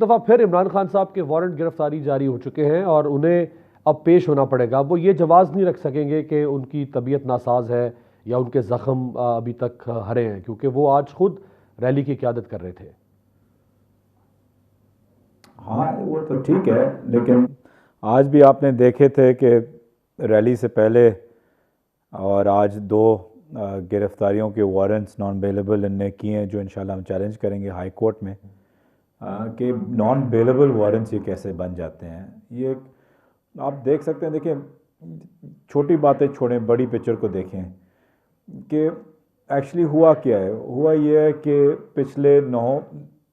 دفعہ پھر عمران خان صاحب کے وارنٹ گرفتاری جاری ہو چکے ہیں اور انہیں اب پیش ہونا پڑے گا. وہ یہ جواز نہیں رکھ سکیں گے کہ ان کی طبیعت ناساز ہے یا ان کے زخم ابھی تک ہرے ہیں، کیونکہ وہ آج خود ریلی کی قیادت کر رہے تھے. ہاں وہ تو ٹھیک ہے، لیکن آج بھی آپ نے دیکھے تھے کہ ریلی سے پہلے اور آج دو گرفتاریوں کے وارنٹس نان بیلیبل ان نے کیے ہیں، جو انشاءاللہ ہم چیلنج کریں گے ہائی کورٹ میں کہ نان بیلیبل وارنٹس یہ کیسے بن جاتے ہیں. یہ آپ دیکھ سکتے ہیں. دیکھیں، چھوٹی باتیں چھوڑیں، بڑی پکچر کو دیکھیں کہ ایکچولی ہوا کیا ہے. ہوا یہ ہے کہ پچھلے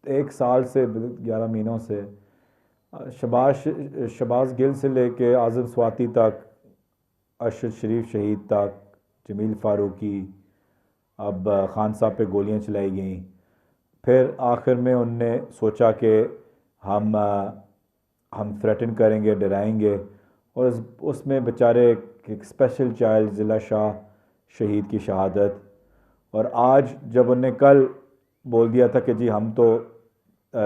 ایک سال سے 11 مہینوں سے شباز گل سے لے کے اعظم سواتی تک، ارشد شریف شہید تک، جمیل فاروقی، اب خان صاحب پہ گولیاں چلائی گئیں. پھر آخر میں ان نے سوچا کہ ہم تھریٹن کریں گے، ڈرائیں گے، اور اس میں بیچارے ایک اسپیشل چائلڈ ضلع شاہ شہید کی شہادت. اور آج جب ان نے کل بول دیا تھا کہ جی ہم تو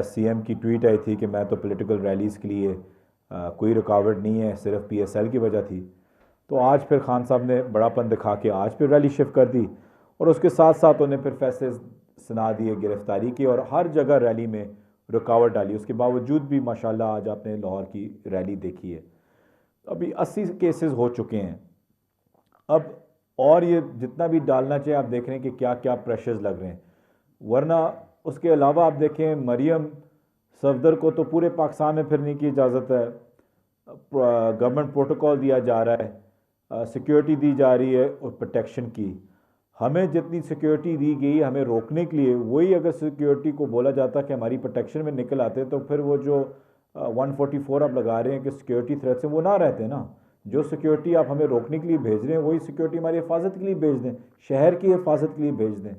سی ایم کی ٹویٹ آئی تھی کہ میں تو پولیٹیکل ریلیز کے لیے کوئی رکاوٹ نہیں ہے، صرف پی ایس ایل کی وجہ تھی. تو آج پھر خان صاحب نے بڑا پن دکھا کے آج پھر ریلی شفٹ کر دی، اور اس کے ساتھ ساتھ انہیں پھر فیصلے سنا دیے گرفتاری کی، اور ہر جگہ ریلی میں رکاوٹ ڈالی. اس کے باوجود بھی ماشاءاللہ آج آپ نے لاہور کی ریلی دیکھی ہے. ابھی 80 کیسز ہو چکے ہیں. اب اور یہ جتنا بھی ڈالنا چاہیے، آپ دیکھ رہے ہیں کہ کیا کیا پریشرز لگ رہے ہیں. ورنہ اس کے علاوہ آپ دیکھیں، مریم صفدر کو تو پورے پاکستان میں پھرنے کی اجازت ہے، گورنمنٹ پروٹوکول دیا جا رہا ہے، سیکیورٹی دی جا رہی ہے اور پروٹیکشن کی. ہمیں جتنی سیکیورٹی دی گئی ہمیں روکنے کے لیے، وہی اگر سیکیورٹی کو بولا جاتا کہ ہماری پروٹیکشن میں نکل آتے تو پھر وہ جو 144 آپ لگا رہے ہیں کہ سیکیورٹی تھریٹ سے، وہ نہ رہتے نا. جو سیکیورٹی آپ ہمیں روکنے کے لیے بھیج رہے ہیں وہی سیکیورٹی ہماری حفاظت کے لیے بھیج دیں، شہر کی حفاظت کے لیے بھیج دیں.